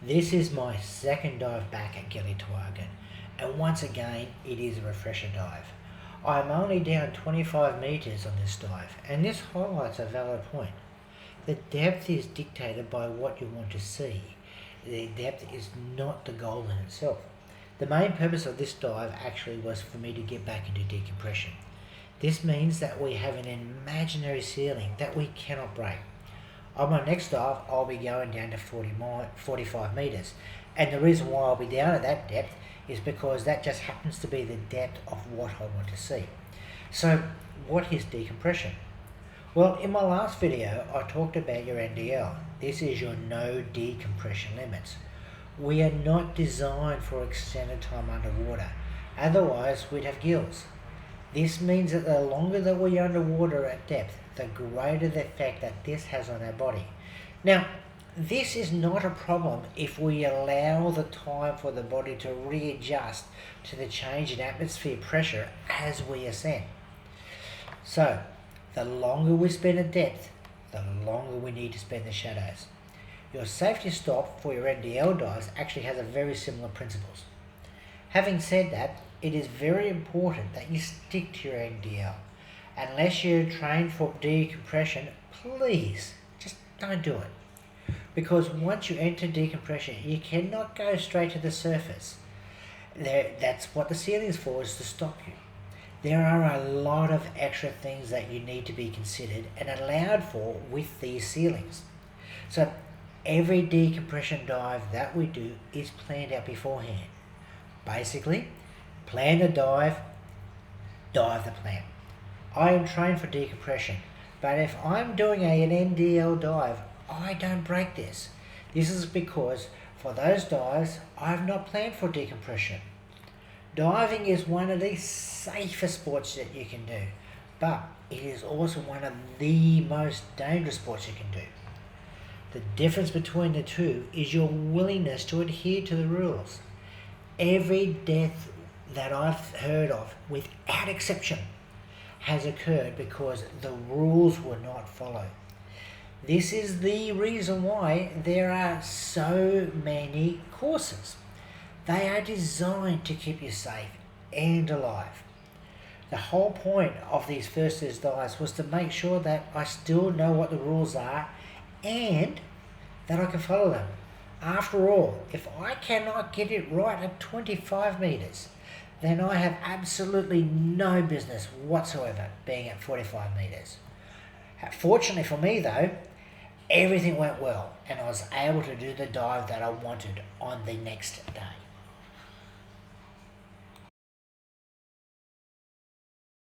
This is my second dive back at Gili Trawangan, and once again it is a refresher dive. I'm only down 25 metres on this dive, and this highlights a valid point. The depth is dictated by what you want to see. The depth is not the goal in itself. The main purpose of this dive actually was for me to get back into decompression. This means that we have an imaginary ceiling that we cannot break. On my next dive, I'll be going down to 45 metres. And the reason why I'll be down at that depth is because that just happens to be the depth of what I want to see. So, what is decompression? Well, in my last video, I talked about your NDL. This is your no decompression limits. We are not designed for extended time underwater. Otherwise, we'd have gills. This means that the longer that we are underwater at depth, the greater the effect that this has on our body. Now, this is not a problem if we allow the time for the body to readjust to the change in atmosphere pressure as we ascend. So, the longer we spend at depth, the longer we need to spend the shadows. Your safety stop for your NDL dives actually has a very similar principles. Having said that, it is very important that you stick to your NDL. Unless you're trained for decompression, please just don't do it. Because once you enter decompression, you cannot go straight to the surface. That's what the ceiling is for, is to stop you. There are a lot of extra things that you need to be considered and allowed for with these ceilings. So every decompression dive that we do is planned out beforehand. Basically, plan the dive the plan. I am trained for decompression, but if I'm doing an NDL dive, I don't break this. This is because for those dives, I have not planned for decompression. Diving is one of the safest sports that you can do, but it is also one of the most dangerous sports you can do. The difference between the two is your willingness to adhere to the rules. Every death that I've heard of, without exception, has occurred because the rules were not followed. This is the reason why there are so many courses. They are designed to keep you safe and alive. The whole point of these first dives was to make sure that I still know what the rules are and that I can follow them. After all, if I cannot get it right at 25 metres, then I have absolutely no business whatsoever being at 45 metres. Fortunately for me though, everything went well and I was able to do the dive that I wanted on the next day.